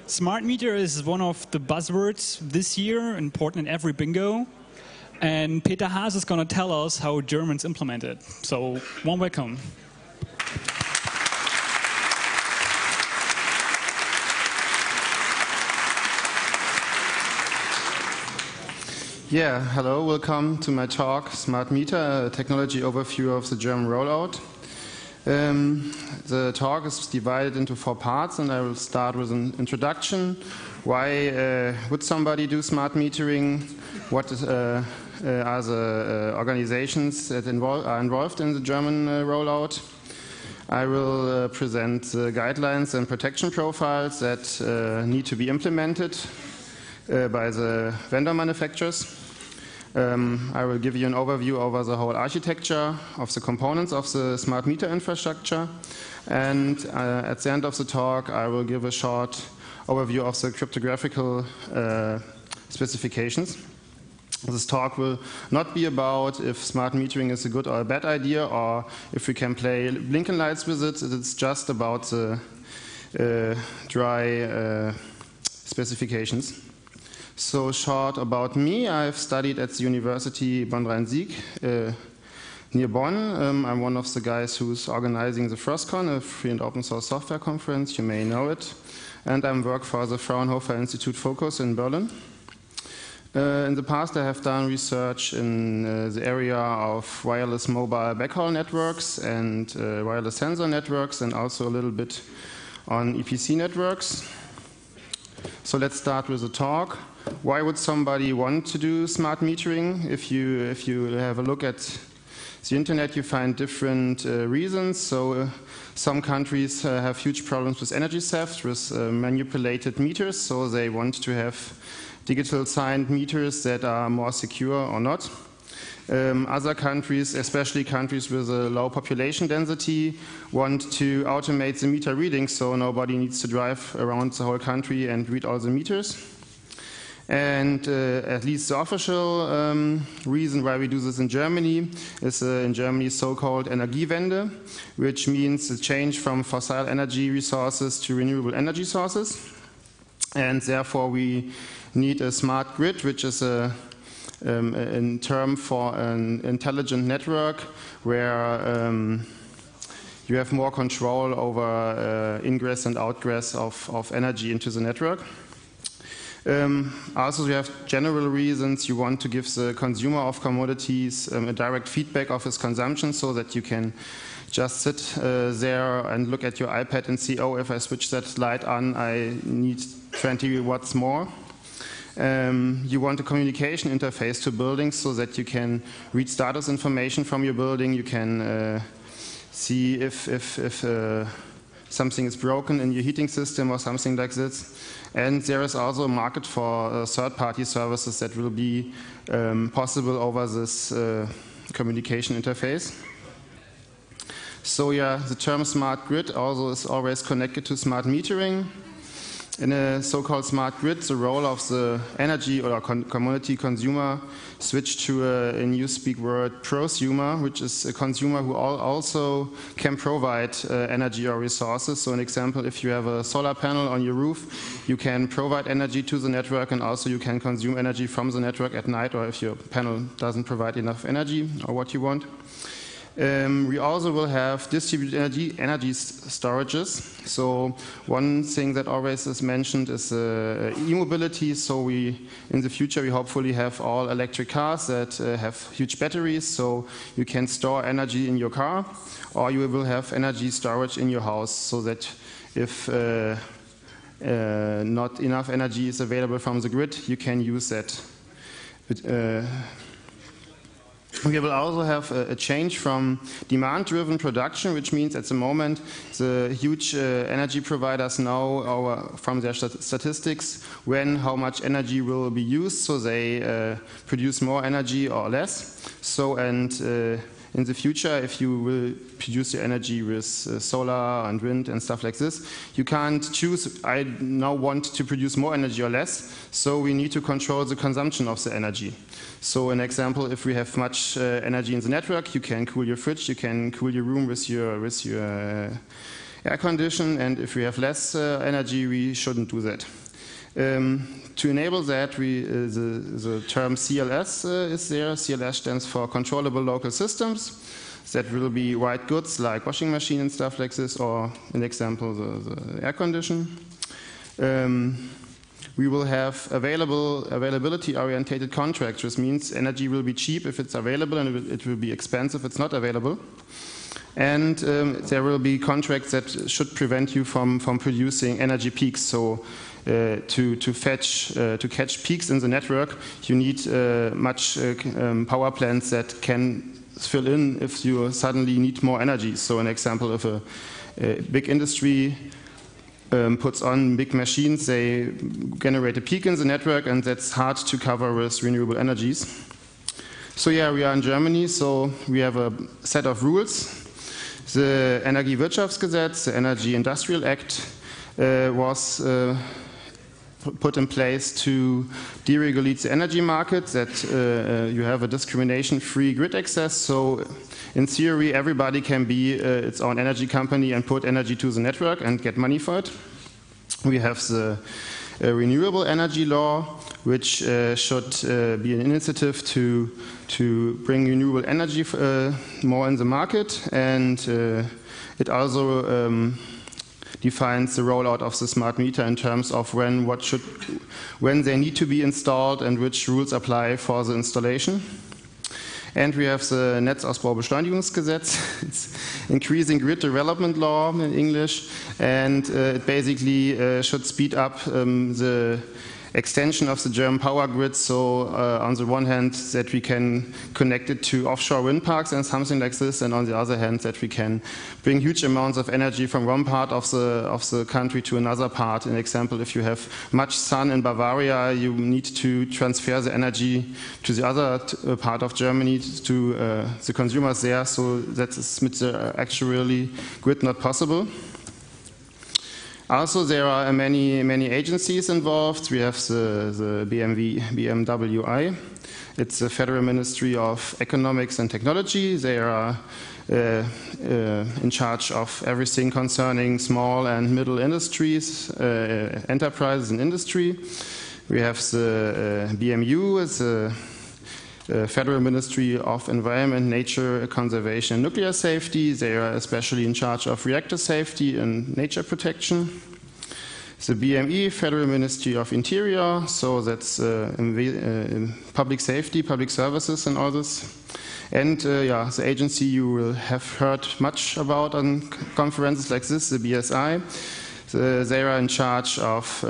Smart meter is one of the buzzwords this year, important in every bingo. And Peter Haas is going to tell us how Germans implement it. So, warm welcome. Yeah, hello, welcome to my talk, Smart Meter, a technology overview of the German rollout. The talk is divided into 4 parts, and I will start with an introduction. Why would somebody do smart metering? What are the organizations that are involved in the German rollout? I will present the guidelines and protection profiles that need to be implemented by the vendor manufacturers. I will give you an overview over the whole architecture of the components of the smart meter infrastructure, and at the end of the talk I will give a short overview of the cryptographical specifications. This talk will not be about if smart metering is a good or a bad idea, or if we can play blinking lights with it. It's just about the dry specifications. So short about me, I've studied at the University Bonn-Rhein-Sieg near Bonn. I'm one of the guys who's organizing the FrostCon, a free and open source software conference, you may know it. And I work for the Fraunhofer Institute Focus in Berlin. In the past I have done research in the area of wireless mobile backhaul networks and wireless sensor networks, and also a little bit on EPC networks. So let's start with the talk. Why would somebody want to do smart metering? If you have a look at the internet, you find different reasons. So some countries have huge problems with energy theft, with manipulated meters, so they want to have digital signed meters that are more secure or not. Other countries, especially countries with a low population density, want to automate the meter reading so nobody needs to drive around the whole country and read all the meters. And at least the official reason why we do this in Germany is in Germany so-called Energiewende, which means the change from fossil energy resources to renewable energy sources. And therefore we need a smart grid, which is a term for an intelligent network where you have more control over ingress and outgress of energy into the network. Also, you have general reasons. You want to give the consumer of commodities a direct feedback of his consumption, so that you can just sit there and look at your iPad and see, oh, if I switch that light on, I need 20 watts more. You want a communication interface to buildings so that you can read status information from your building. You can see if something is broken in your heating system or something like this. And there is also a market for third-party services that will be possible over this communication interface. So yeah, the term smart grid also is always connected to smart metering. In a so-called smart grid, the role of the energy or commodity consumer switched to a newspeak word prosumer, which is a consumer who also can provide energy or resources. So an example, if you have a solar panel on your roof, you can provide energy to the network, and also you can consume energy from the network at night, or if your panel doesn't provide enough energy or what you want. We also will have distributed energy storages. So one thing that always is mentioned is e-mobility. So in the future, we hopefully have all electric cars that have huge batteries, so you can store energy in your car, or you will have energy storage in your house, so that if not enough energy is available from the grid, you can use that. We will also have a change from demand-driven production, which means at the moment the huge energy providers know from their statistics how much energy will be used, so they produce more energy or less. So in the future, if you will produce your energy with solar and wind and stuff like this, you can't choose, I now want to produce more energy or less, so we need to control the consumption of the energy. So an example, if we have much energy in the network, you can cool your fridge, you can cool your room with your air condition, and if we have less energy, we shouldn't do that. To enable that, the term CLS is there. CLS stands for Controllable Local Systems. That will be white goods like washing machine and stuff like this, or an example, the air condition. We will have availability-orientated contracts, which means energy will be cheap if it's available and it will be expensive if it's not available. And there will be contracts that should prevent you from producing energy peaks. So to catch peaks in the network, you need much power plants that can fill in if you suddenly need more energy. So an example of a big industry puts on big machines, they generate a peak in the network, and that's hard to cover with renewable energies. So yeah, we are in Germany, so we have a set of rules. The Energiewirtschaftsgesetz, the Energy Industrial Act, was put in place to deregulate the energy market, that you have a discrimination-free grid access. So in theory, everybody can be its own energy company and put energy to the network and get money for it. We have the renewable energy law, which should be an initiative to bring renewable energy more in the market, and it also defines the rollout of the smart meter in terms of when they need to be installed and which rules apply for the installation. And we have the Netzausbaubeschleunigungsgesetz. It's increasing grid development law in English, and it basically should speed up the extension of the German power grid. So on the one hand, that we can connect it to offshore wind parks and something like this, and on the other hand, that we can bring huge amounts of energy from one part of the country to another part. An example, if you have much sun in Bavaria, you need to transfer the energy to the other part of Germany to the consumers there. So that is with the actually grid not possible. Also, there are many agencies involved. We have the BMWI. It's the Federal Ministry of Economics and Technology. They are in charge of everything concerning small and middle industries, enterprises and industry. We have the BMU, it's the Federal Ministry of Environment, Nature Conservation and Nuclear Safety. They are especially in charge of reactor safety and nature protection. The BME, Federal Ministry of Interior, so that's public safety, public services and all this. And yeah, the agency you will have heard much about on conferences like this, the BSI. They are in charge of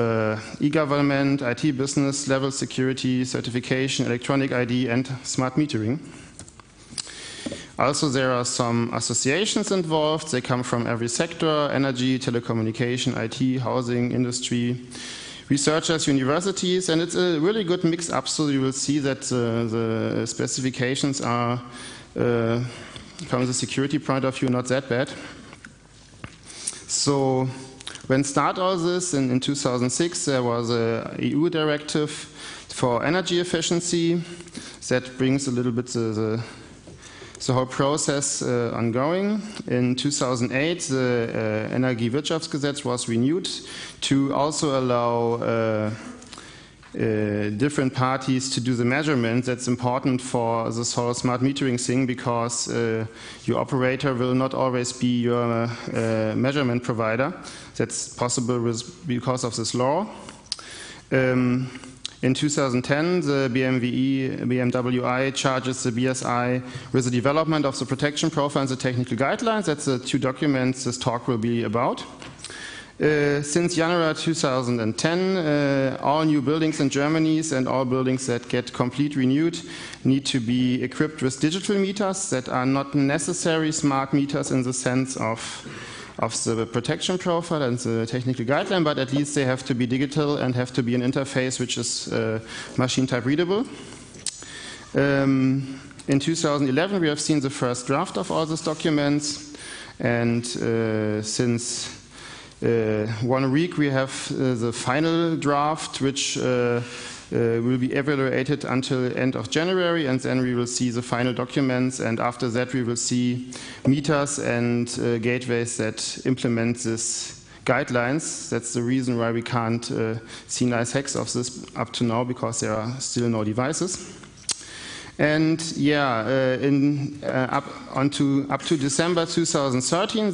e-government, IT business, level security, certification, electronic ID, and smart metering. Also, there are some associations involved. They come from every sector: energy, telecommunication, IT, housing, industry, researchers, universities, and it's a really good mix-up. So you will see that the specifications are, from the security point of view, not that bad. So when start all this, in 2006, there was a EU directive for energy efficiency that brings a little bit the whole process ongoing. In 2008, the Energiewirtschaftsgesetz was renewed to also allow different parties to do the measurement. That's important for this whole smart metering thing, because your operator will not always be your measurement provider. That's possible because of this law. In 2010, the BMWI charges the BSI with the development of the protection profile and the technical guidelines. That's the two documents this talk will be about. Since January 2010, all new buildings in Germany and all buildings that get complete renewed need to be equipped with digital meters that are not necessary smart meters in the sense of the protection profile and the technical guideline, but at least they have to be digital and have to be an interface which is machine type readable. In 2011, we have seen the first draft of all these documents, and since 1 week we have the final draft, which will be evaluated until end of January, and then we will see the final documents, and after that we will see meters and gateways that implement this guidelines. That's the reason why we can't see nice hacks of this up to now, because there are still no devices. And yeah, up to December 2013,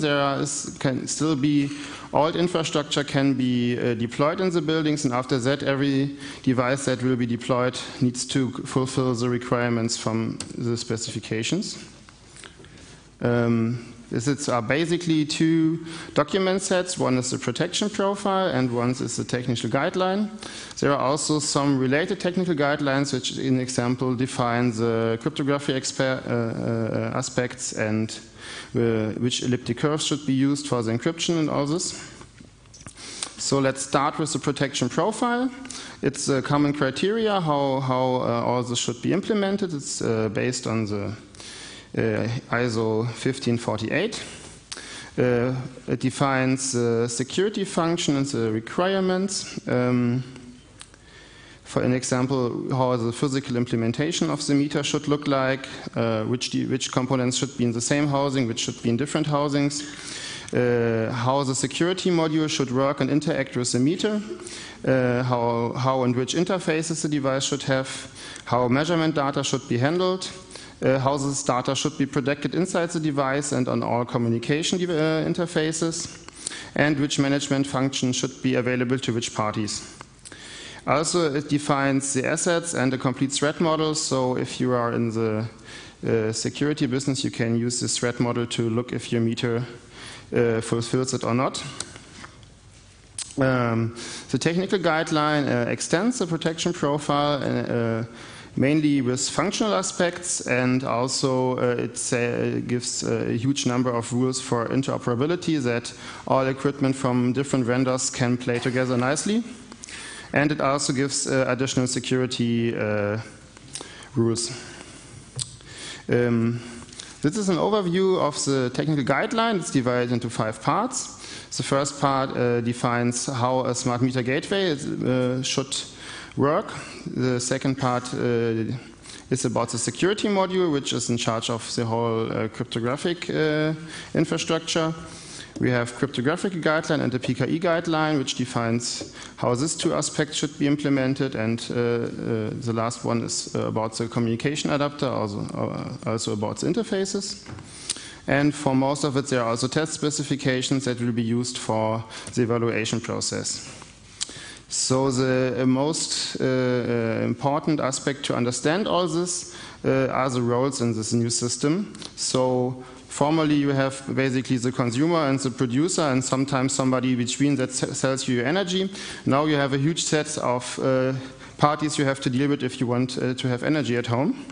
can still be old infrastructure can be deployed in the buildings, and after that, every device that will be deployed needs to fulfill the requirements from the specifications. These are basically two document sets. One is the protection profile and one is the technical guideline. There are also some related technical guidelines which, in example, define the cryptography aspects and which elliptic curves should be used for the encryption and all this. So let's start with the protection profile. It's a common criteria how all this should be implemented. It's based on the ISO 1548. It defines the security function and the requirements. For an example, how the physical implementation of the meter should look like, which components should be in the same housing, which should be in different housings, how the security module should work and interact with the meter, how and which interfaces the device should have, how measurement data should be handled, how this data should be protected inside the device and on all communication interfaces, and which management function should be available to which parties. Also, it defines the assets and a complete threat model, so if you are in the security business, you can use this threat model to look if your meter fulfills it or not. The technical guideline extends the protection profile mainly with functional aspects, and also it gives a huge number of rules for interoperability, that all equipment from different vendors can play together nicely. And it also gives additional security rules. This is an overview of the technical guideline. It's divided into 5 parts. The first part defines how a smart meter gateway should work. The second part is about the security module, which is in charge of the whole cryptographic infrastructure. We have cryptographic guideline and the PKI guideline, which defines how these two aspects should be implemented, and the last one is about the communication adapter, also about the interfaces. And for most of it, there are also test specifications that will be used for the evaluation process. So the most important aspect to understand all this are the roles in this new system. So formerly you have basically the consumer and the producer and sometimes somebody between that sells you your energy. Now you have a huge set of parties you have to deal with if you want to have energy at home.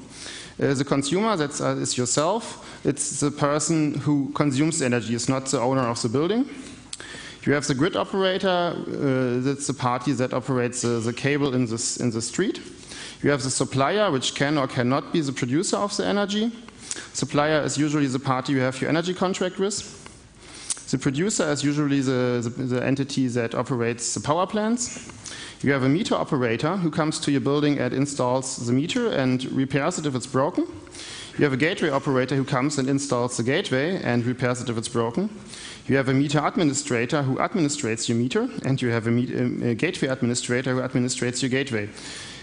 The consumer, that is yourself. It's the person who consumes energy. It's not the owner of the building. You have the grid operator. That's the party that operates the cable in the street. You have the supplier, which can or cannot be the producer of the energy. Supplier is usually the party you have your energy contract with. The producer is usually the entity that operates the power plants. You have a meter operator who comes to your building and installs the meter and repairs it if it's broken. You have a gateway operator who comes and installs the gateway and repairs it if it's broken. You have a meter administrator who administrates your meter, and you have a gateway administrator who administrates your gateway.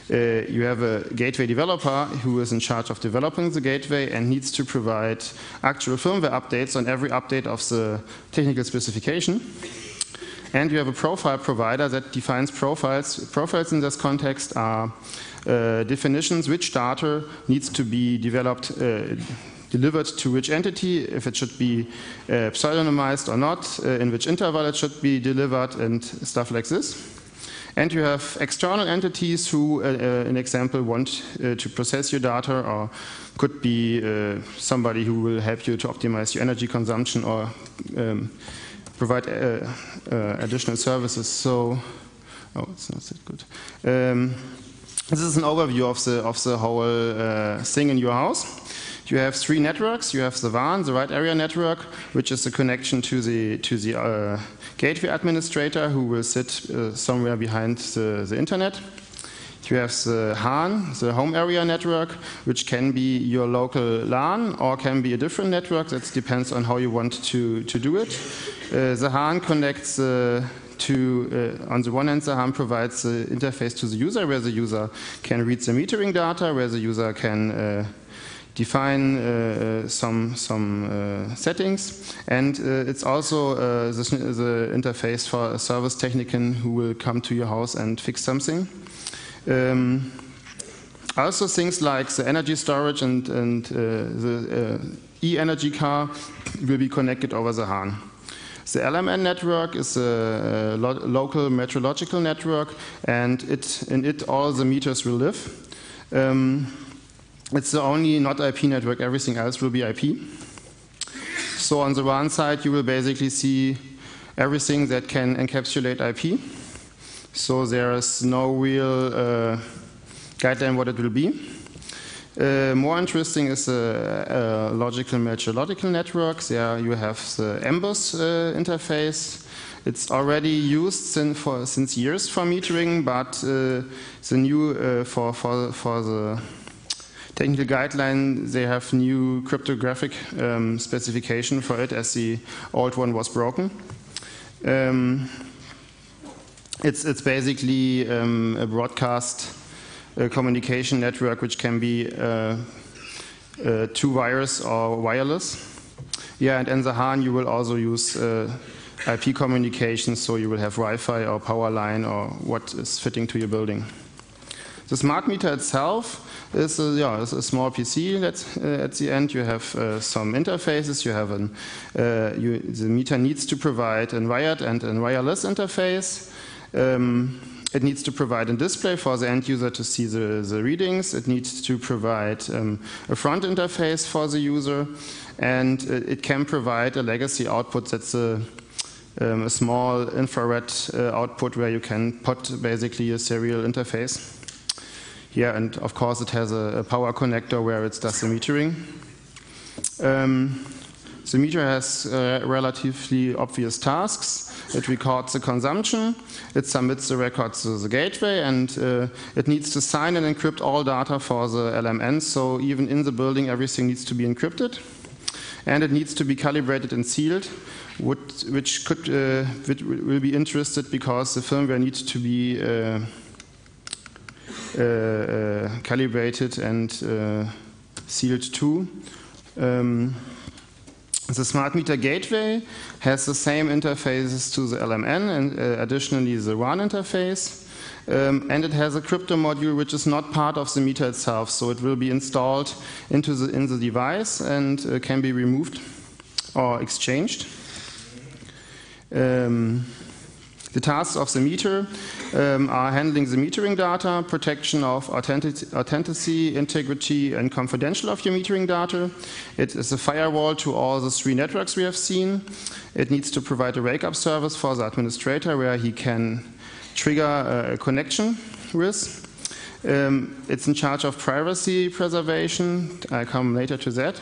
You have a gateway developer who is in charge of developing the gateway and needs to provide actual firmware updates on every update of the technical specification. And you have a profile provider that defines profiles. Profiles in this context are definitions which data needs to be developed, delivered to which entity, if it should be pseudonymized or not, in which interval it should be delivered, and stuff like this. And you have external entities who, an example, want to process your data, or could be somebody who will help you to optimize your energy consumption or provide additional services. So, it's not that good. This is an overview of the whole thing in your house. You have 3 networks. You have the WAN, the wide area network, which is the connection to the gateway administrator, who will sit somewhere behind the internet. You have the HAN, the home area network, which can be your local LAN or can be a different network. That depends on how you want to do it. The HAN connects on the one hand, the HAN provides the interface to the user, where the user can read the metering data, where the user can define some settings, and it's also the interface for a service technician who will come to your house and fix something. Also things like the energy storage and the e-energy car will be connected over the HAN. The LMN network is a local meteorological network, and in it all the meters will live. It's the only not IP network, everything else will be IP. So on the one side you will basically see everything that can encapsulate IP. So there is no real guideline what it will be. More interesting is a logical meteorological network. There you have the MBUS interface. It's already used since years for metering, but the new for the technical guideline, they have new cryptographic specification for it, as the old one was broken. It's basically a broadcast communication network which can be 2 wires or wireless. Yeah, and in the HAN you will also use IP communication, so you will have Wi-Fi or power line or what is fitting to your building. The smart meter itself is a small PC. At the end you have some interfaces. You have the meter needs to provide a wired and a wireless interface. It needs to provide a display for the end user to see the readings. It needs to provide a front interface for the user, and it can provide a legacy output. That's a small infrared output where you can put basically a serial interface. Yeah, and of course it has a power connector where it does the metering. The meter has relatively obvious tasks. It records the consumption, it submits the records to the gateway, and it needs to sign and encrypt all data for the LMN, so even in the building everything needs to be encrypted. And it needs to be calibrated and sealed, which will be interested because the firmware needs to be calibrated and sealed too. The smart meter gateway has the same interfaces to the LMN and additionally the WAN interface. And it has a crypto module which is not part of the meter itself, so it will be installed in the device and can be removed or exchanged. The tasks of the meter are handling the metering data, protection of authenticity, integrity, and confidential of your metering data. It is a firewall to all the 3 networks we have seen. It needs to provide a wake-up service for the administrator where he can trigger a connection with. It's in charge of privacy preservation. I'll come later to that.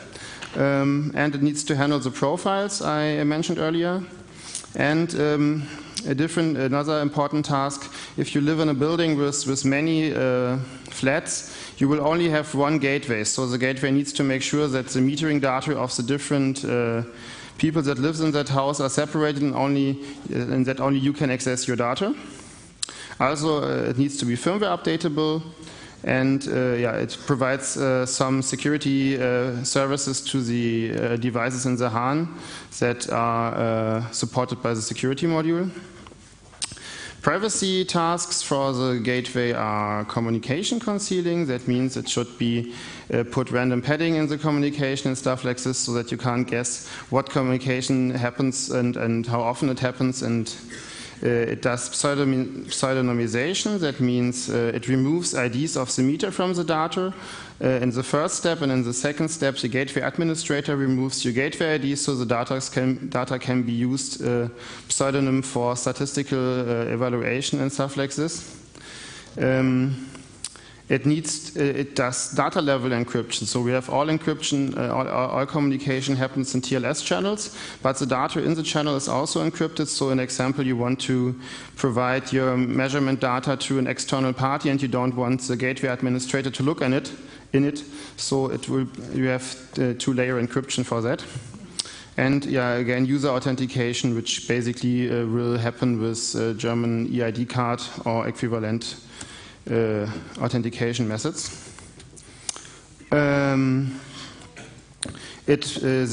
And it needs to handle the profiles I mentioned earlier. And another important task, if you live in a building with many flats, you will only have one gateway. So the gateway needs to make sure that the metering data of the different people that live in that house are separated and that only you can access your data. Also, it needs to be firmware updatable, and it provides some security services to the devices in the HAN that are supported by the security module. Privacy tasks for the gateway are communication concealing. That means it should be put random padding in the communication and stuff like this so that you can't guess what communication happens and how often it happens. And it does pseudonymization. That means it removes IDs of the meter from the data in the first step, and in the second step the gateway administrator removes your gateway ID so the data can be used pseudonym for statistical evaluation and stuff like this. it does data level encryption. So we have all encryption, all communication happens in TLS channels, but the data in the channel is also encrypted. So in example, you want to provide your measurement data to an external party and you don't want the gateway administrator to look in it. So you have two-layer encryption for that. And yeah, again, user authentication, which basically will happen with German EID card or equivalent authentication methods. The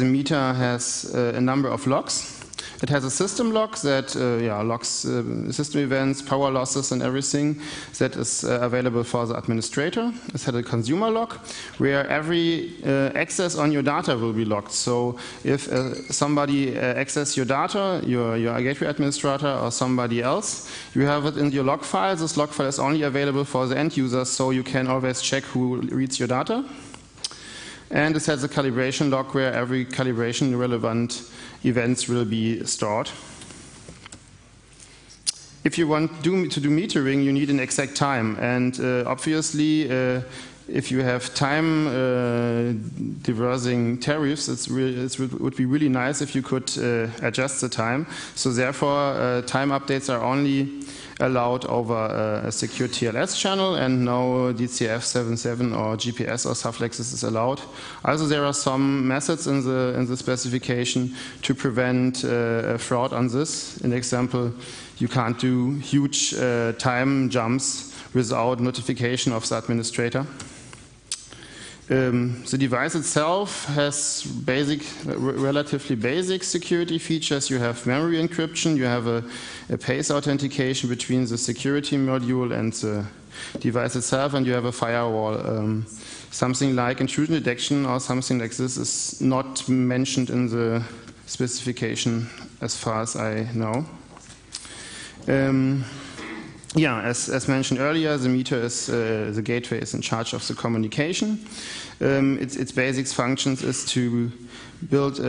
meter has a number of logs. It has a system log that logs system events, power losses, and everything that is available for the administrator. It has a consumer log where every access on your data will be logged. So if somebody accesses your data, your gateway administrator or somebody else, you have it in your log file. This log file is only available for the end user, so you can always check who reads your data. And it has a calibration log where every calibration relevant events will be stored. If you want to do metering, you need an exact time. And obviously, if you have time diversing tariffs, it would be really nice if you could adjust the time. So therefore, time updates are only allowed over a secure TLS channel, and no DCF77 or GPS or stuff like this is allowed. Also, there are some methods in the specification to prevent fraud on this. In example, you can't do huge time jumps without notification of the administrator. The device itself has relatively basic security features. You have memory encryption, you have a pace authentication between the security module and the device itself, and you have a firewall. Something like intrusion detection or something like this is not mentioned in the specification as far as I know. Yeah, as mentioned earlier, the meter is the gateway is in charge of the communication. Its basic functions is to build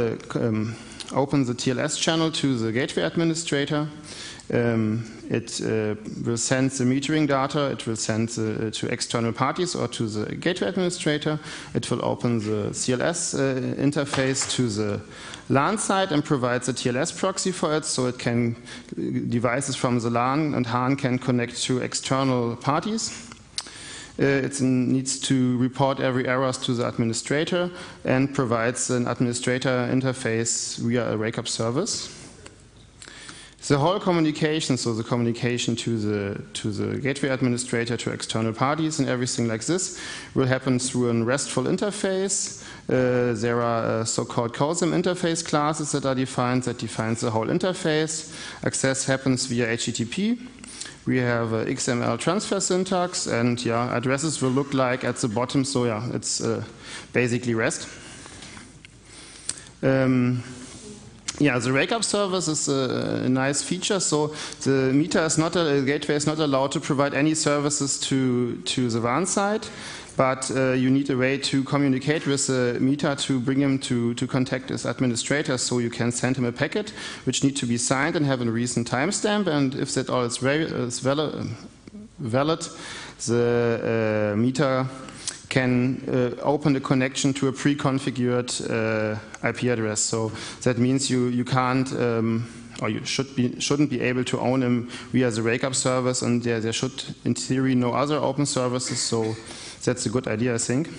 open the TLS channel to the gateway administrator. It will send the metering data. It will send to external parties or to the gateway administrator. It will open the CLS interface to the LAN side and provide the TLS proxy for it, so it can devices from the LAN and HAN can connect to external parties. It needs to report every errors to the administrator and provides an administrator interface via a wake-up service. The whole communication, so the communication to the gateway administrator, to external parties and everything like this, will happen through a RESTful interface. There are so-called COSIM interface classes that are defined, that defines the whole interface. Access happens via HTTP. We have XML transfer syntax, and yeah, addresses will look like at the bottom, so yeah, it's basically REST. Yeah, the wake-up service is a nice feature. So the gateway is not allowed to provide any services to the WAN side, but you need a way to communicate with the meter to bring him to contact his administrator. So you can send him a packet which needs to be signed and have a recent timestamp. And if that all is valid, the meter can open the connection to a pre-configured IP address. So that means you can't, or you shouldn't be able to own them via the wake-up service, and there should, in theory, no other open services. So that's a good idea, I think.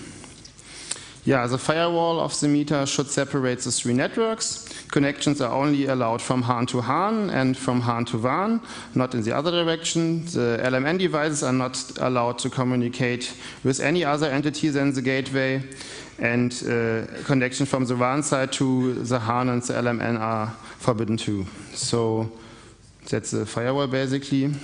Yeah, the firewall of the meter should separate the three networks. Connections are only allowed from HAN to HAN and from HAN to WAN, not in the other direction. The LMN devices are not allowed to communicate with any other entity than the gateway. And connection from the WAN side to the HAN and the LMN are forbidden too. So that's the firewall basically.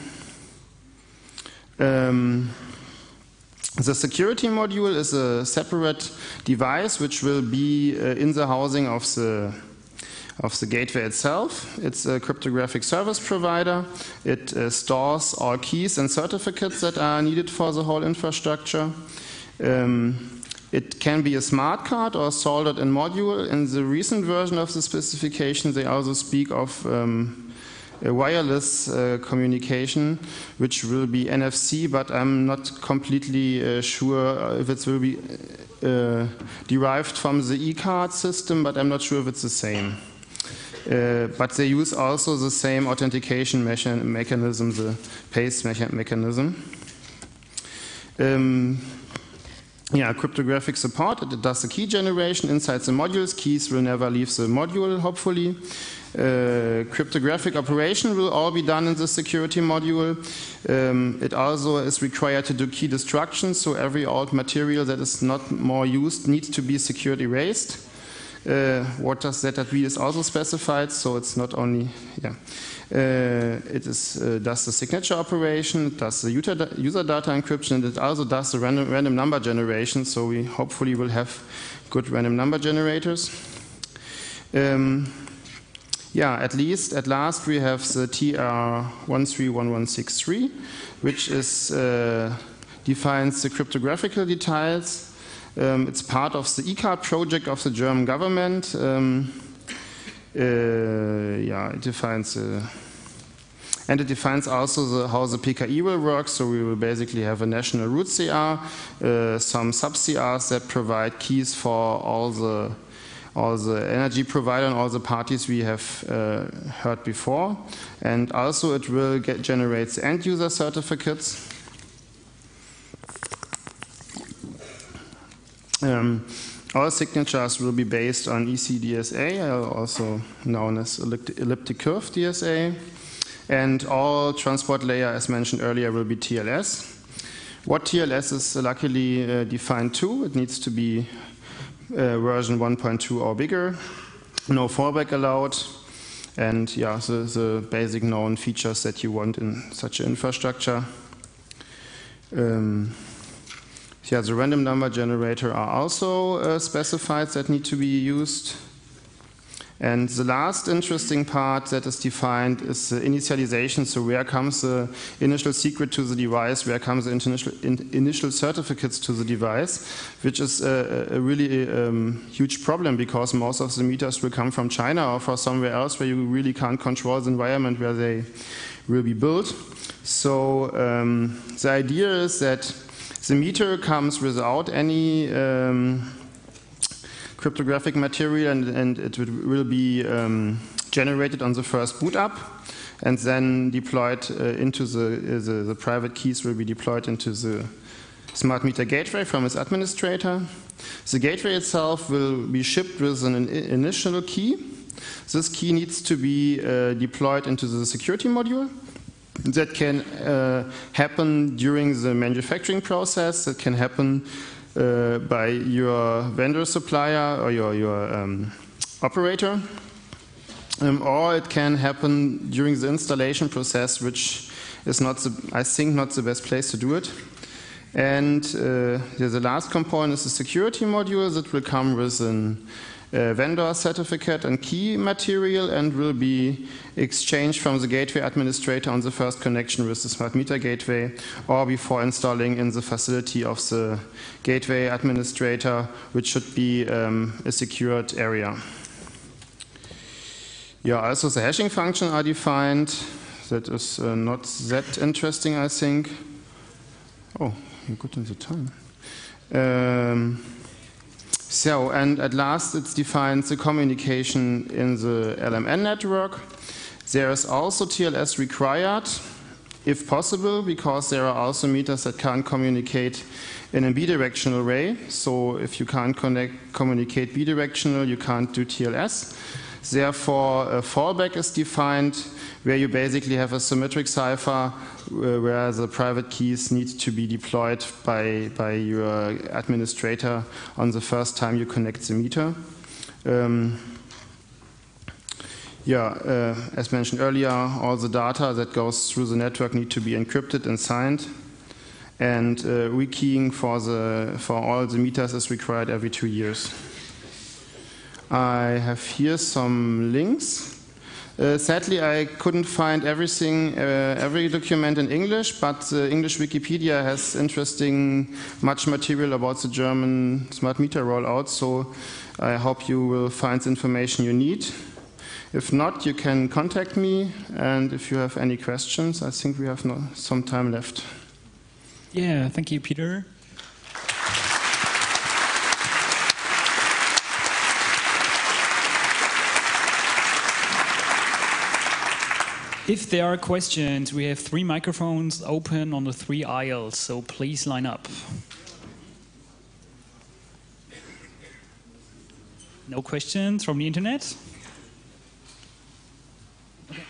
The security module is a separate device which will be in the housing of the gateway itself. It's a cryptographic service provider. It stores all keys and certificates that are needed for the whole infrastructure. It can be a smart card or soldered in module. In the recent version of the specification, they also speak of wireless communication, which will be NFC, but I'm not completely sure if it will be derived from the e-card system, but I'm not sure if it's the same. But they use also the same authentication mechanism, the paste mechanism. Yeah, cryptographic support, it does the key generation inside the modules. Keys will never leave the module, hopefully. Cryptographic operation will all be done in the security module. It also is required to do key destruction, so every old material that is not more used needs to be secured erased. What does that be is also specified, so it's not only, yeah. It is, does the signature operation, it does the user data encryption, and it also does the random number generation, so we hopefully will have good random number generators. Yeah, at last we have the TR131163, which is, defines the cryptographical details. It's part of the e-card project of the German government. Yeah, it defines and it defines also how the PKI will work. So we will basically have a national root CR, some sub CRs that provide keys for all the energy provider and all the parties we have heard before, and also it will generate the end user certificates. All signatures will be based on ECDSA, also known as elliptic curve DSA, and all transport layer, as mentioned earlier, will be TLS. What TLS is luckily defined too. It needs to be version 1.2 or bigger, no fallback allowed, and yeah, the basic known features that you want in such an infrastructure. Yeah, the random number generator are also specified that need to be used. And the last interesting part that is defined is the initialization. So where comes the initial secret to the device, where comes the initial certificates to the device, which is a really huge problem because most of the meters will come from China or from somewhere else where you really can't control the environment where they will be built. So the idea is that the meter comes without any cryptographic material, and it will be generated on the first boot up, and then deployed into the private keys will be deployed into the smart meter gateway from its administrator. The gateway itself will be shipped with an initial key. This key needs to be deployed into the security module. That can happen during the manufacturing process. That can happen by your vendor supplier or your operator. Or it can happen during the installation process, which is not, I think, not the best place to do it. And the last component is the security module that will come with an vendor certificate and key material and will be exchanged from the gateway administrator on the first connection with the smart meter gateway or before installing in the facility of the gateway administrator, which should be a secured area. Yeah, also the hashing function are defined. That is not that interesting, I think. Oh, you're good in the time. So, and at last it defines the communication in the LMN network. There is also TLS required, if possible, because there are also meters that can't communicate in a bidirectional way. So if you can't communicate bidirectional, you can't do TLS. Therefore, a fallback is defined where you basically have a symmetric cipher where the private keys need to be deployed by your administrator on the first time you connect the meter. As mentioned earlier, all the data that goes through the network need to be encrypted and signed. And rekeying for all the meters is required every 2 years. I have here some links. Sadly, I couldn't find everything, every document in English, but the English Wikipedia has much material about the German smart meter rollout, so I hope you will find the information you need. If not, you can contact me, and if you have any questions, I think we have some time left. Yeah, thank you, Peter. If there are questions, we have 3 microphones open on the 3 aisles, so please line up. No questions from the internet? Okay.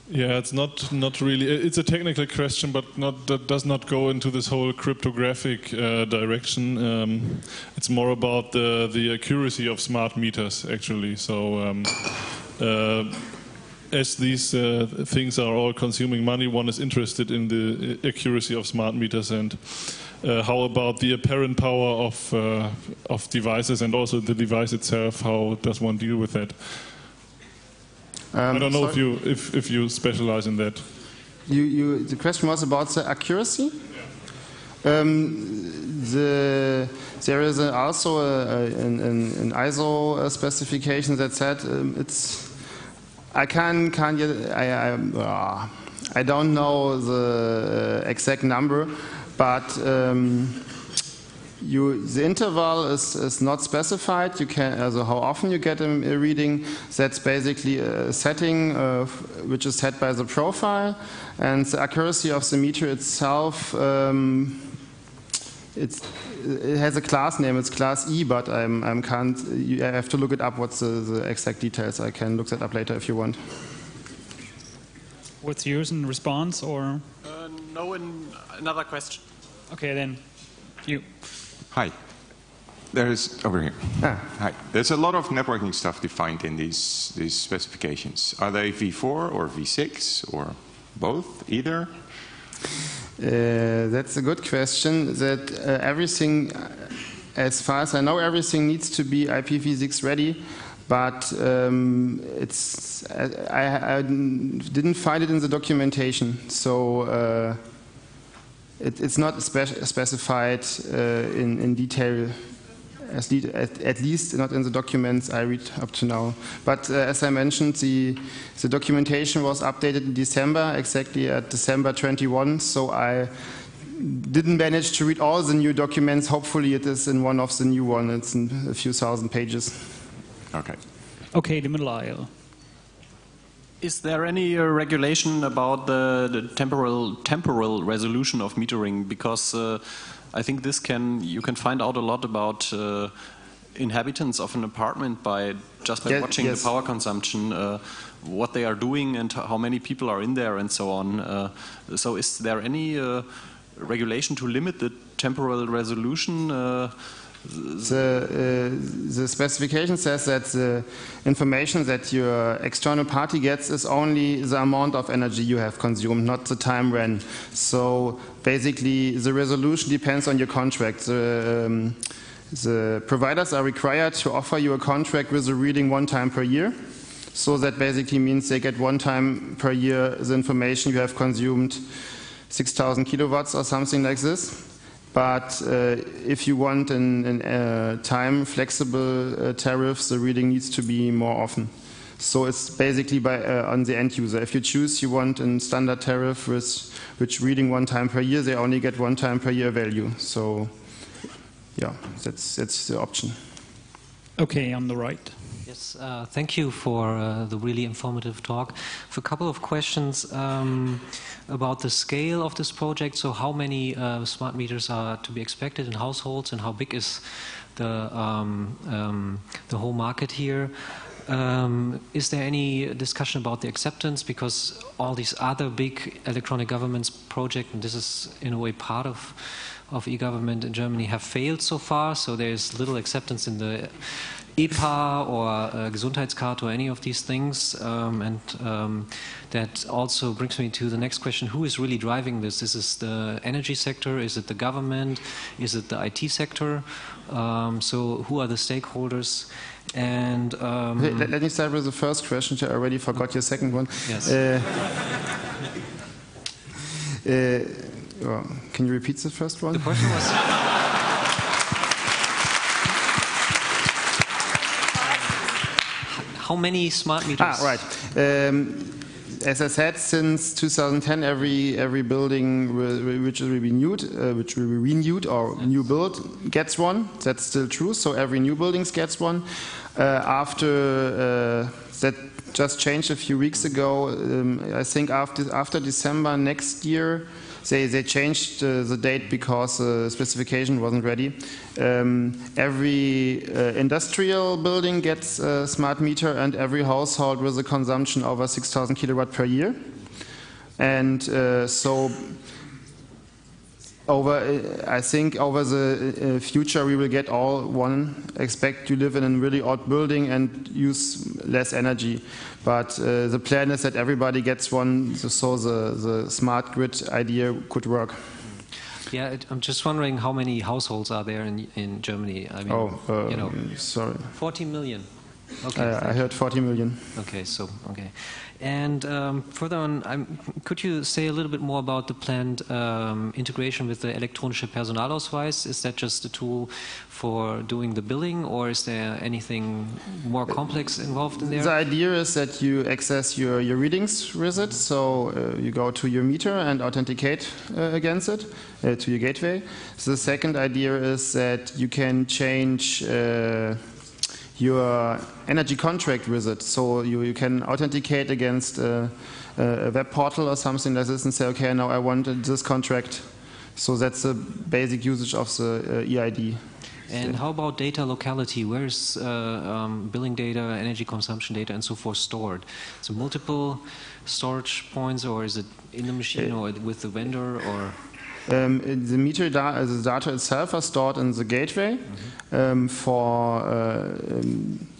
Yeah, it's not really. It's a technical question, but that does not go into this whole cryptographic direction. It's more about the accuracy of smart meters, actually. So, as these things are all consuming money, one is interested in the accuracy of smart meters and how about the apparent power of devices and also the device itself. How does one deal with that? I don't know if you specialize in that. The question was about the accuracy. Yeah. There is also an ISO specification that said it's. I don't know the exact number, but the interval is not specified. You can, how often you get a reading. That's basically a setting which is set by the profile, and the accuracy of the meter itself. It has a class name. It's class E, but I can't. I have to look it up. What's the exact details? I can look that up later if you want. What's yours in response, or? No, another question. Okay, then you. Hi. There's over here. Ah. Hi. There's a lot of networking stuff defined in these specifications. Are they V4 or V6 or both? Either? That's a good question. That everything, as far as I know, everything needs to be IPv6 ready. But I didn't find it in the documentation, so it's not specified in detail, at least not in the documents I read up to now. But as I mentioned, the documentation was updated in December, exactly at December 21, so I didn't manage to read all the new documents. Hopefully it is in one of the new ones. It's in a few thousand pages. Okay. Okay, the middle aisle. Is there any regulation about the temporal resolution of metering? Because I think you can find out a lot about inhabitants of an apartment by watching the power consumption, what they are doing and how many people are in there and so on. So is there any regulation to limit the temporal resolution? The specification says that the information that your external party gets is only the amount of energy you have consumed, not the time when. So basically the resolution depends on your contract. The providers are required to offer you a contract with a reading 1 time per year. So that basically means they get 1 time per year the information you have consumed, 6,000 kilowatts or something like this. But if you want a time flexible tariff, the reading needs to be more often. So it's basically on the end user. If you choose you want a standard tariff which reading 1 time per year, they only get 1 time per year value. So yeah, that's the option. Okay, on the right. Yes, thank you for the really informative talk. I have a couple of questions about the scale of this project. So how many smart meters are to be expected in households, and how big is the whole market here? Is there any discussion about the acceptance? Because all these other big electronic governments projects, and this is in a way part of e-government in Germany, have failed so far. So there's little acceptance in the EPA or Gesundheitskarte or any of these things, that also brings me to the next question: who is really driving this? Is this the energy sector? Is it the government? Is it the IT sector? So who are the stakeholders? And let me start with the first question. I already forgot your second one. Yes. Can you repeat the first one? The question was. how many smart meters? Right. As I said, since 2010, every building which will be renewed or new build gets one. That's still true. So every new building gets one. After that just changed a few weeks ago. I think after December next year, they changed the date because the specification wasn't ready. Every industrial building gets a smart meter, and every household with a consumption over 6,000 kilowatt per year. And so I think over the future we will get all one. Expect to live in a really old building and use less energy. But the plan is that everybody gets one, so the smart grid idea could work. Yeah, I'm just wondering how many households are there in Germany. I mean, sorry. 40 million. Okay, I heard 40 million. Okay, so okay. And further on, could you say a little bit more about the planned integration with the elektronische Personalausweis? Is that just a tool for doing the billing, or is there anything more complex involved in there? The idea is that you access your readings with it, so you go to your meter and authenticate against it, to your gateway. So the second idea is that you can change your energy contract with it. So you can authenticate against a web portal or something like this and say, okay, now I want this contract. So that's the basic usage of the EID. And how about data locality? Where is billing data, energy consumption data, and so forth stored? So multiple storage points, or is it in the machine or with the vendor, or? The meter the data itself are stored in the gateway.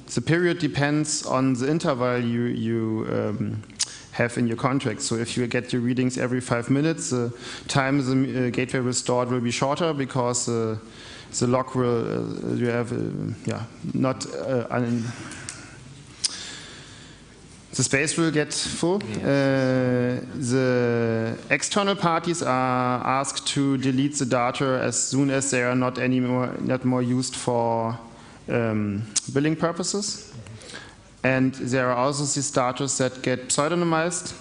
The period depends on the interval you have in your contract. So if you get your readings every 5 minutes, the time the gateway will store will be shorter because the lock will you have not the space will get full. Yes. The external parties are asked to delete the data as soon as they are not more used for billing purposes. And there are also these data that get pseudonymized.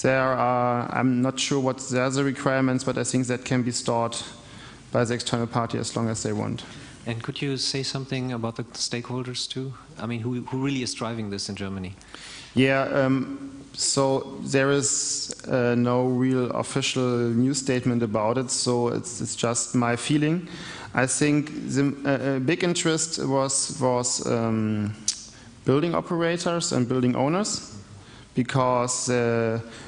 I'm not sure what the other requirements, but I think that can be stored by the external party as long as they want. And could you say something about the stakeholders too? I mean, who really is driving this in Germany? Yeah, so there is no real official news statement about it, so it's just my feeling. I think the big interest was building operators and building owners, because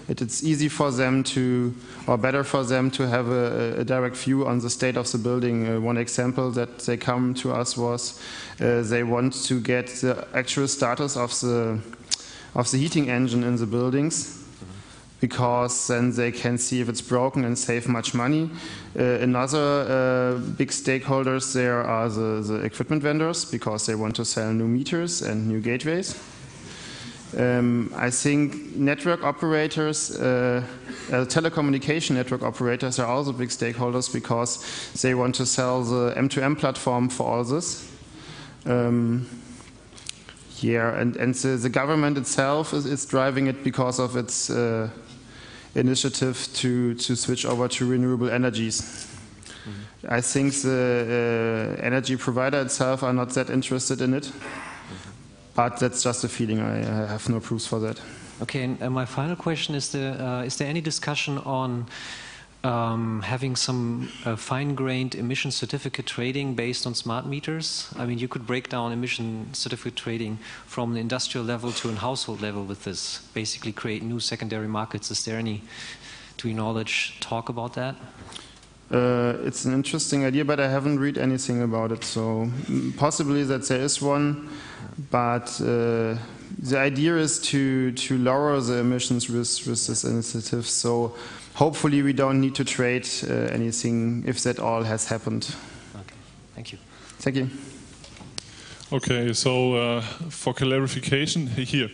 it's easy for them to, or better for them to have a direct view on the state of the building. One example that they come to us was they want to get the actual status of the heating engine in the buildings, because then they can see if it's broken and save much money. Another big stakeholders there are the equipment vendors, because they want to sell new meters and new gateways. I think network operators, telecommunication network operators are also big stakeholders, because they want to sell the M2M platform for all this. And the government itself is driving it because of its initiative to switch over to renewable energies. Mm-hmm. I think the energy provider itself are not that interested in it, but that's just a feeling. I have no proofs for that. Okay, and my final question is there any discussion on having some fine-grained emission certificate trading based on smart meters? I mean, you could break down emission certificate trading from the industrial level to a household level with this, basically create new secondary markets. Is there any, to your knowledge, talk about that? It's an interesting idea, but I haven't read anything about it, so possibly that there is one, but the idea is to lower the emissions with this initiative, so hopefully we don't need to trade anything if that all has happened. Okay, thank you. Thank you. Okay, so for clarification here,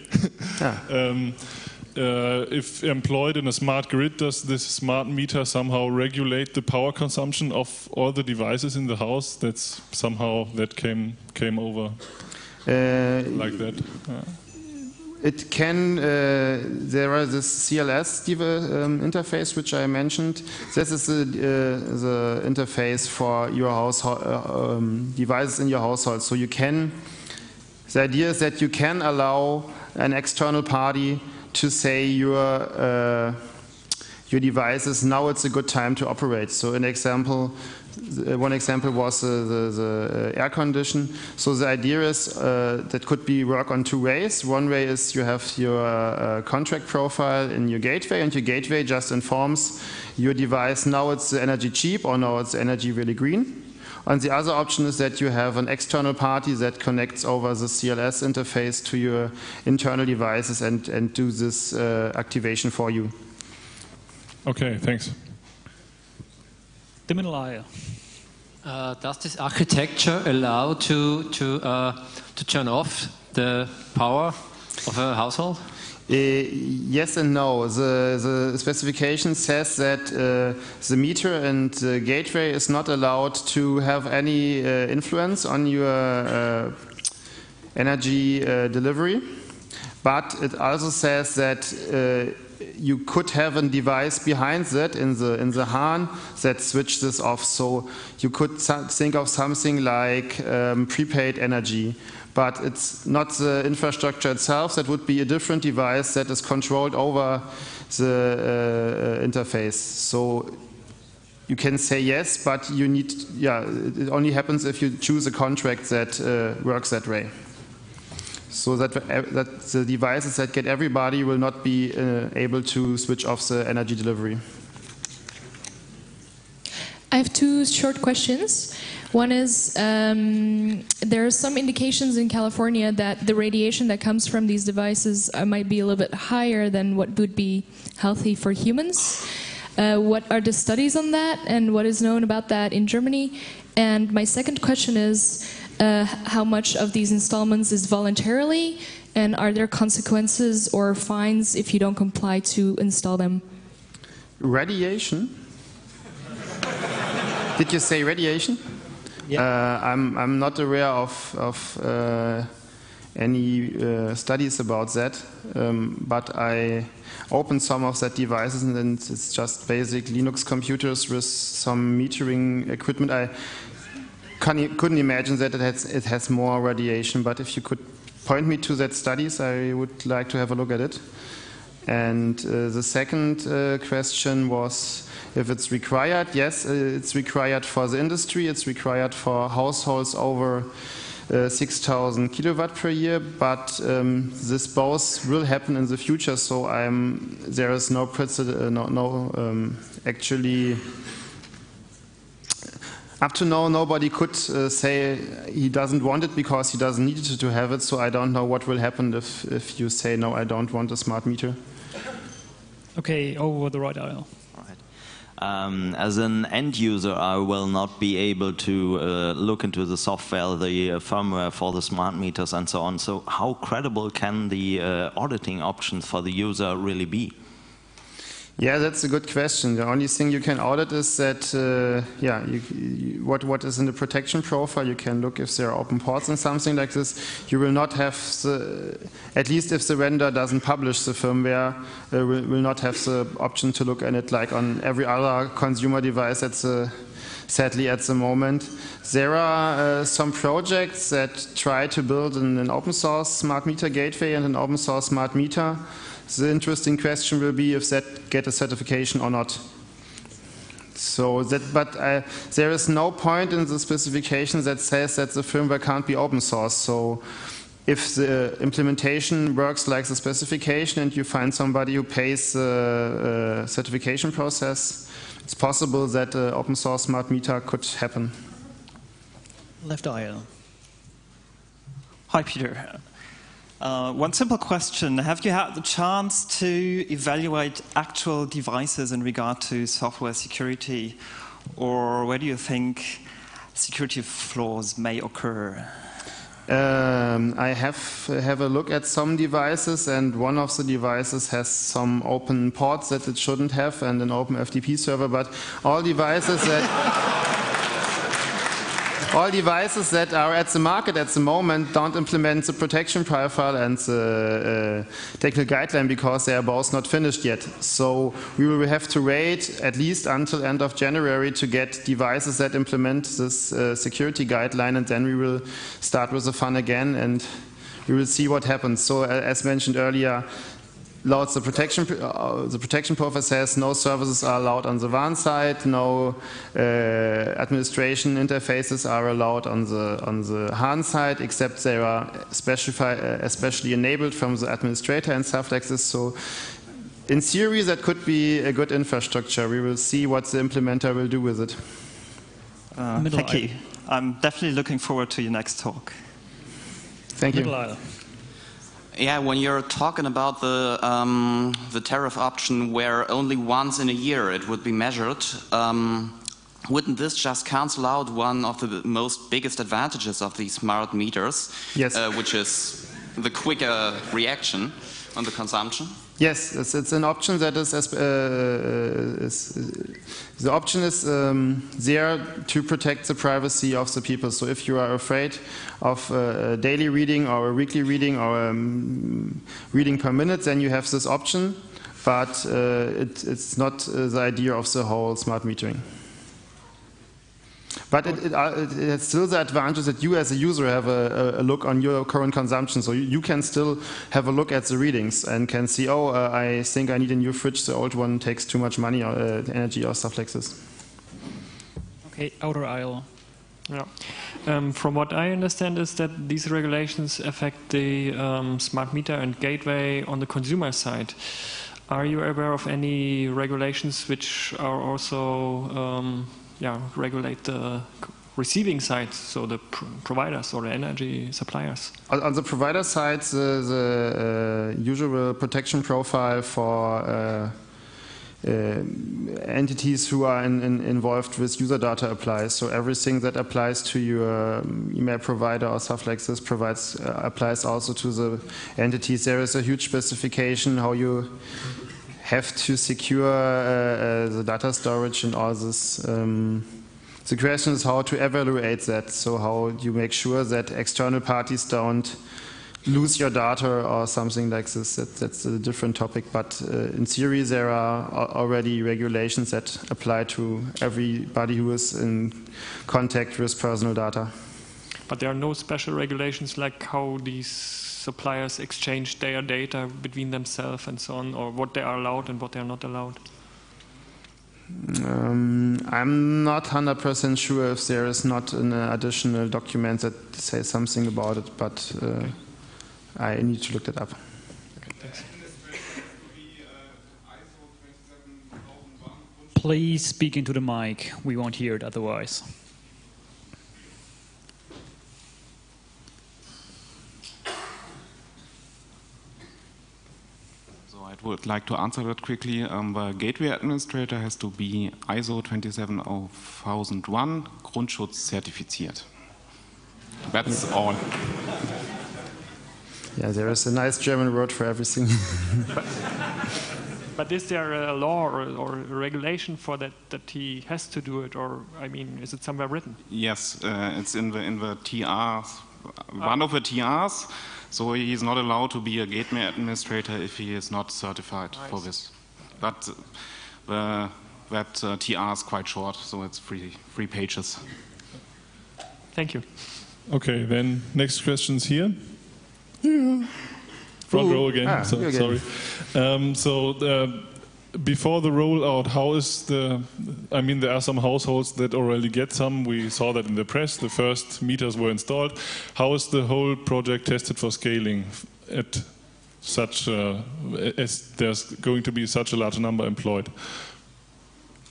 if employed in a smart grid, does this smart meter somehow regulate the power consumption of all the devices in the house? That's somehow that came over like that. It can, there is this CLS interface which I mentioned. This is the interface for your household, devices in your household. So you can, the idea is that you can allow an external party to say your devices, now it's a good time to operate. So an example, one example was the air condition. So the idea is that could be work on two ways. One way is you have your contract profile in your gateway, and your gateway just informs your device, now it's energy cheap or now it's energy really green. And the other option is that you have an external party that connects over the CLS interface to your internal devices and do this activation for you. Okay, thanks. The middle aisle. Does this architecture allow to turn off the power of a household? Yes and no. The specification says that the meter and the gateway is not allowed to have any influence on your energy delivery, but it also says that you could have a device behind that in the HAN that switches this off. So you could think of something like prepaid energy, but it's not the infrastructure itself. That would be a different device that is controlled over the interface. So you can say yes, but you need, it only happens if you choose a contract that works that way. So that the devices that get everybody will not be able to switch off the energy delivery. I have two short questions. One is, there are some indications in California that the radiation that comes from these devices might be a little bit higher than what would be healthy for humans. What are the studies on that, and what is known about that in Germany? And my second question is, how much of these installments is voluntarily, and are there consequences or fines if you don't comply to install them? Radiation? Did you say radiation? Yeah. I'm not aware of any studies about that, but I opened some of that devices, and it's just basic Linux computers with some metering equipment. I couldn't imagine that it has more radiation, but if you could point me to that studies, I would like to have a look at it. And the second question was if it's required. Yes, it's required for the industry, it's required for households over 6,000 kilowatt per year, but this both will happen in the future, so there is no precedent, actually. Up to now, nobody could say he doesn't want it because he doesn't need to have it, so I don't know what will happen if you say, no, I don't want a smart meter. Okay, over the right aisle. As an end user, I will not be able to look into the software, the firmware for the smart meters and so on. So how credible can the auditing options for the user really be? Yeah, that's a good question. The only thing you can audit is that, what is in the protection profile. You can look if there are open ports and something like this. You will not have, at least if the vendor doesn't publish the firmware, will not have the option to look at it like on every other consumer device sadly at the moment. There are some projects that try to build an open source smart meter gateway and an open source smart meter. The interesting question will be if that get a certification or not. So there is no point in the specification that says that the firmware can't be open source. So if the implementation works like the specification and you find somebody who pays the certification process, it's possible that an open source smart meter could happen. Left aisle. Hi, Peter. One simple question. Have you had the chance to evaluate actual devices in regard to software security, or where do you think security flaws may occur? I have a look at some devices, and one of the devices has some open ports that it shouldn't have and an open FTP server, but all devices that all devices that are at the market at the moment don't implement the protection profile and the technical guideline because they are both not finished yet. So we will have to wait at least until end of January to get devices that implement this security guideline, and then we will start with the fun again and we will see what happens. So as mentioned earlier, the protection profile says no services are allowed on the WAN side, no administration interfaces are allowed on the HAN side, except they are especially enabled from the administrator and stuff like this. So in theory, that could be a good infrastructure. We will see what the implementer will do with it. Thank you. I'm definitely looking forward to your next talk. Thank you. Yeah, when you're talking about the tariff option where only once in a year it would be measured, wouldn't this just cancel out one of the most biggest advantages of these smart meters, yes. Which is the quicker reaction on the consumption? Yes, it's an option that is the option is there to protect the privacy of the people. So if you are afraid of a daily reading or a weekly reading or reading per minute, then you have this option, but it's not the idea of the whole smart metering. But it has still the advantage that you as a user have a look on your current consumption. So you can still have a look at the readings and can see, oh, I think I need a new fridge. The old one takes too much money or energy or stuff like this. Okay, outer aisle. Yeah. From what I understand is that these regulations affect the smart meter and gateway on the consumer side. Are you aware of any regulations which are also regulate the receiving side, so the providers or the energy suppliers? On the provider side, the usual protection profile for entities who are involved with user data applies. So everything that applies to your email provider or stuff like this applies also to the entities. There is a huge specification how you have to secure the data storage and all this. The question is how to evaluate that, so how you make sure that external parties don't lose your data or something like this. That's a different topic, but in theory there are already regulations that apply to everybody who is in contact with personal data. But there are no special regulations like how these suppliers exchange their data between themselves and so on, or what they are allowed and what they are not allowed? I'm not 100% sure if there is not an additional document that says something about it, but I need to look that up. Okay, thanks. Please speak into the mic. We won't hear it otherwise. I would like to answer that quickly. The gateway administrator has to be ISO 27001 Grundschutz zertifiziert. That's all. Yeah, there is a nice German word for everything. But is there a law or a regulation for that he has to do it, or I mean, is it somewhere written? Yes, it's in the TRs, one of the TRs. So he is not allowed to be a gateway administrator if he is not certified for this. But that TR is quite short, so it's 3 pages. Thank you. Okay, then next questions here. Yeah. Front row again. Sorry. Before the rollout, how is I mean, there are some households that already get some. We saw that in the press. The first meters were installed. How is the whole project tested for scaling at such, as there's going to be such a large number employed?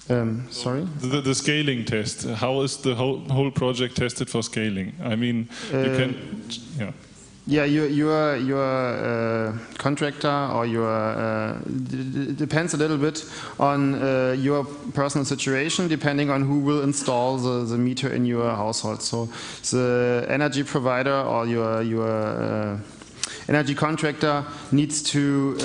Sorry? The scaling test. How is the whole project tested for scaling? I mean, you can, yeah. Yeah, your contractor or depends a little bit on your personal situation, depending on who will install the meter in your household. So the energy provider or your energy contractor needs to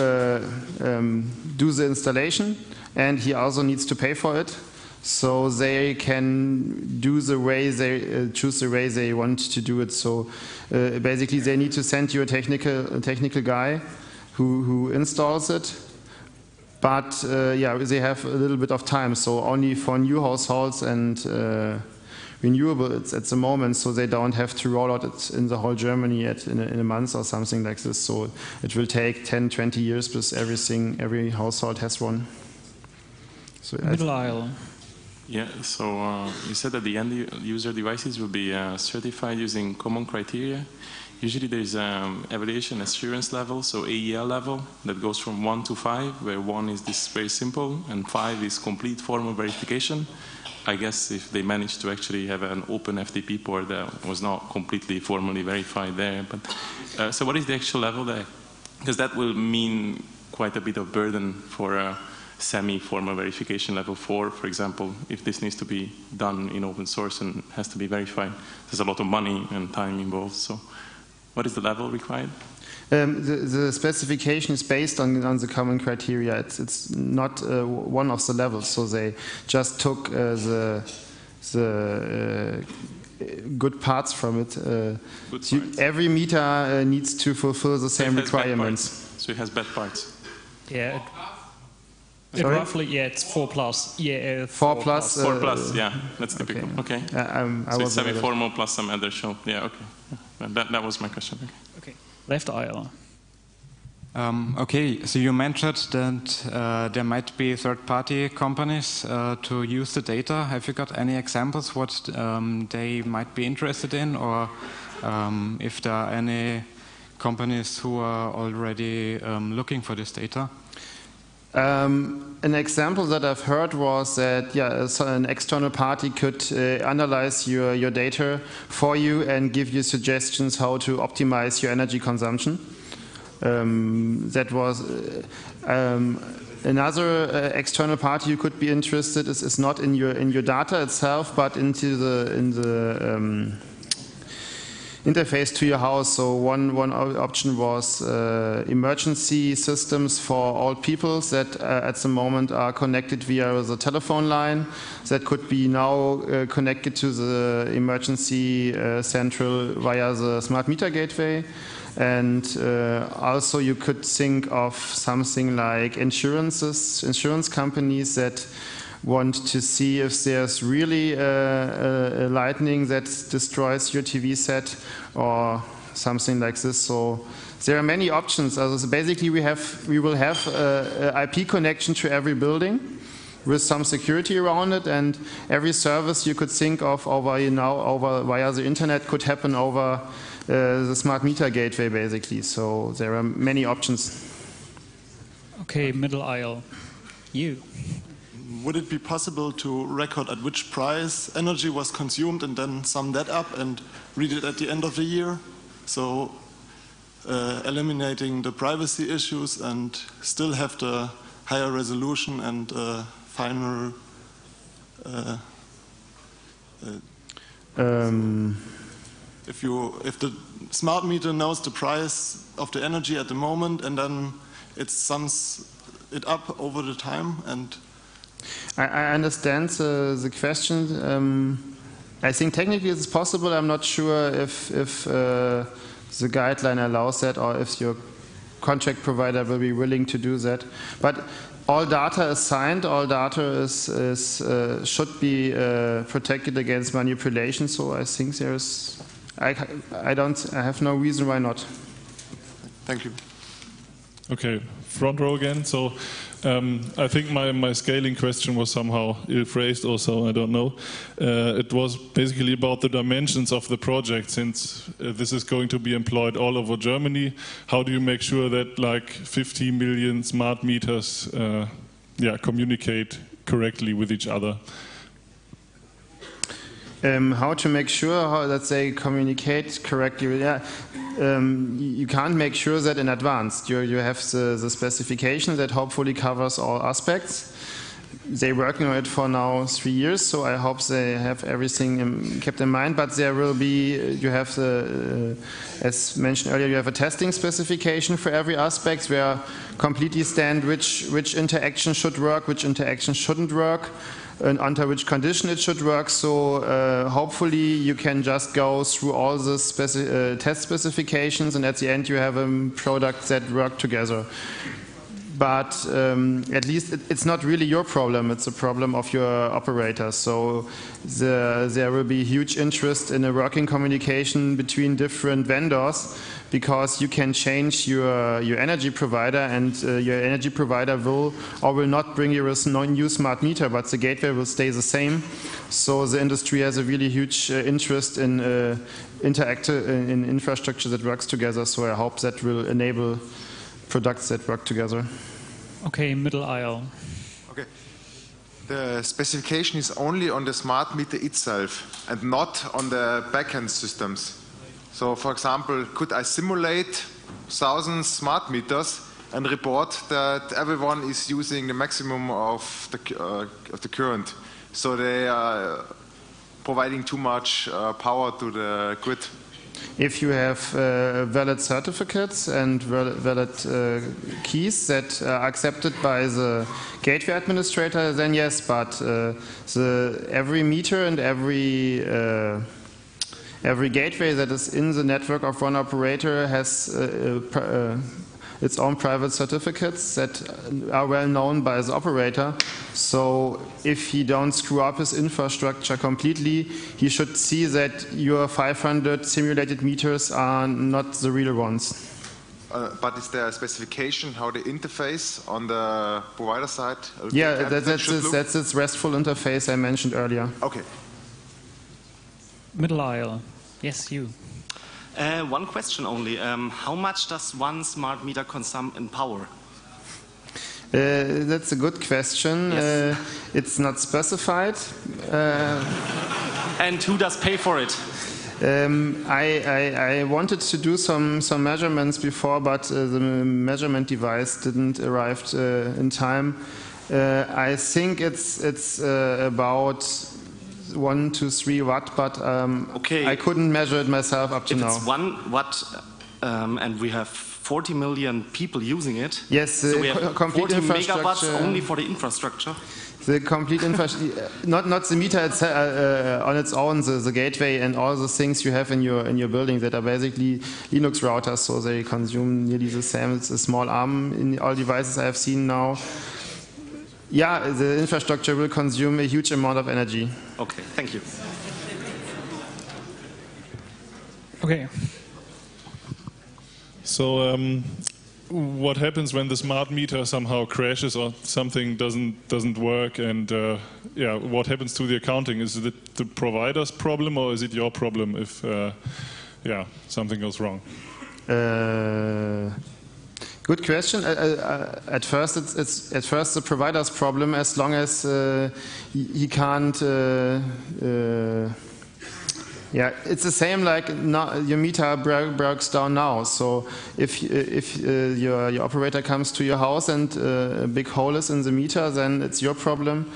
do the installation, and he also needs to pay for it. so they can do the way they choose the way they want to do it. So basically, they need to send you a technical guy who installs it. But yeah, they have a little bit of time. So only for new households and renewables at the moment, so they don't have to roll out it in the whole Germany in a month or something like this. So it will take 10, 20 years because every household has one. So middle aisle. Yeah, so you said that the end user devices will be certified using common criteria. Usually there's evaluation assurance level, so AEL level, that goes from 1 to 5, where 1 is this very simple, and 5 is complete formal verification. I guess if they managed to actually have an open FTP port that was not completely formally verified there. But so what is the actual level there? Because that will mean quite a bit of burden for a semi-formal verification level 4, for example, if this needs to be done in open source and has to be verified. There's a lot of money and time involved. So what is the level required? The specification is based on the common criteria. It's not one of the levels, so they just took the good parts from it. Every meter needs to fulfill the same requirements. So it has bad parts. Yeah. Roughly, yeah, it's 4+. Yeah, 4+. 4+, yeah, that's typical. Okay. So it's semi-formal plus some other show. Yeah, okay. Yeah. That was my question. Okay. Left aisle. Okay, so you mentioned that there might be third-party companies to use the data. Have you got any examples what they might be interested in, or if there are any companies who are already looking for this data? An example that I've heard was that so an external party could analyze your data for you and give you suggestions how to optimize your energy consumption. That was another external party you could be interested is not in your data itself, but in the interface to your house. So one option was emergency systems for all people that at the moment are connected via the telephone line that could be now connected to the emergency central via the smart meter gateway. And also you could think of something like insurance companies that want to see if there's really a lightning that destroys your TV set or something like this. So there are many options. So basically we will have an IP connection to every building with some security around it, and every service you could think of via the internet could happen over the smart meter gateway basically. So there are many options. Okay, middle aisle. You. Would it be possible to record at which price energy was consumed and then sum that up and read it at the end of the year? So eliminating the privacy issues and still have the higher resolution and final if the smart meter knows the price of the energy at the moment and then it sums it up over the time. And I understand the question. I think technically it's possible. I'm not sure if the guideline allows that or if your contract provider will be willing to do that. But all data is signed. All data should be protected against manipulation. So I think there's. I have no reason why not. Thank you. Okay, front row again. So I think my scaling question was somehow ill-phrased also, I don't know. It was basically about the dimensions of the project, since this is going to be employed all over Germany. How do you make sure that like 50 million smart meters communicate correctly with each other? How to make sure that they communicate correctly? Yeah. You can't make sure that in advance. You have the specification that hopefully covers all aspects. They're working on it for now 3 years, so I hope they have everything kept in mind. But there will be, you have the, as mentioned earlier, you have a testing specification for every aspect where completely stand which interaction should work, which interaction shouldn't work. and under which condition it should work. So hopefully you can just go through all the test specifications, and at the end you have a product that work together. But at least it's not really your problem, it's a problem of your operator. So there will be huge interest in a working communication between different vendors, because you can change your energy provider, and your energy provider will or will not bring you a new smart meter, but the gateway will stay the same. So the industry has a really huge interest in in infrastructure that works together. So I hope that will enable products that work together. Okay, middle aisle. Okay. The specification is only on the smart meter itself and not on the backend systems. So, for example, could I simulate 1,000 smart meters and report that everyone is using the maximum of the current? So they are providing too much power to the grid. If you have valid certificates and valid keys that are accepted by the gateway administrator, then yes, but every meter and every gateway that is in the network of one operator has its own private certificates that are well known by the operator. So if he don't screw up his infrastructure completely, he should see that your 500 simulated meters are not the real ones. But is there a specification how the interface on the provider side? Yeah, that's its RESTful interface I mentioned earlier. Okay. Middle aisle. Yes, you. One question only. How much does one smart meter consume in power? That's a good question. Yes. It's not specified. And who does pay for it? I wanted to do some measurements before, but the measurement device didn't arrive in time. I think it's about 1 to 3 watt, but okay. I couldn't measure it myself up to now. If it's 1 watt and we have 40 million people using it, yes, so we have complete 40 megawatts only for the infrastructure. The complete infrastructure, not the meter on its own, the gateway and all the things you have in your building that are basically Linux routers, so they consume nearly the same. It's a small arm in all devices I have seen now. Yeah, the infrastructure will consume a huge amount of energy. Okay, thank you. Okay. So what happens when the smart meter somehow crashes or something doesn't work, and yeah, what happens to the accounting? Is it the provider's problem or is it your problem if yeah, something goes wrong? Good question. At first, it's the provider's problem, as long as he can't. Yeah, it's the same like your meter breaks down now. So if your operator comes to your house and a big hole is in the meter, then it's your problem.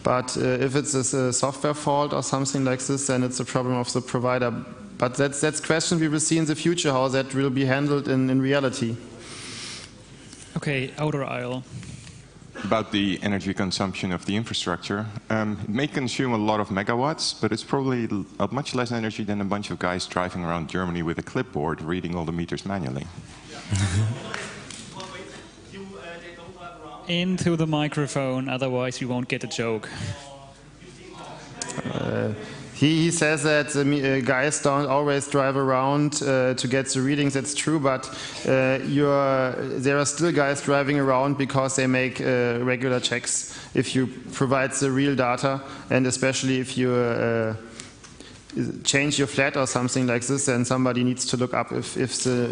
But if it's a software fault or something like this, then it's a problem of the provider. But that's a question we will see in the future, how that will be handled in reality. Okay, outer aisle. About the energy consumption of the infrastructure. It may consume a lot of megawatts, but it's probably much less energy than a bunch of guys driving around Germany with a clipboard reading all the meters manually. Into the microphone, otherwise you won't get a joke. He says that the guys don't always drive around to get the readings. That's true, but there are still guys driving around because they make regular checks if you provide the real data, and especially if you change your flat or something like this, then somebody needs to look up if the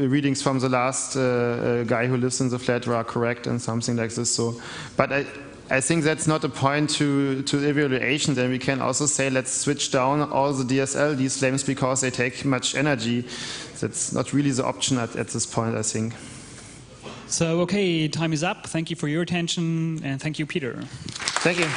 readings from the last guy who lives in the flat were correct and something like this. So, but I think that's not a point to evaluation. Then we can also say, let's switch down all the DSL lamps because they take much energy. That's not really the option at this point, I think. So, okay, time is up. Thank you for your attention, and thank you, Peter. Thank you.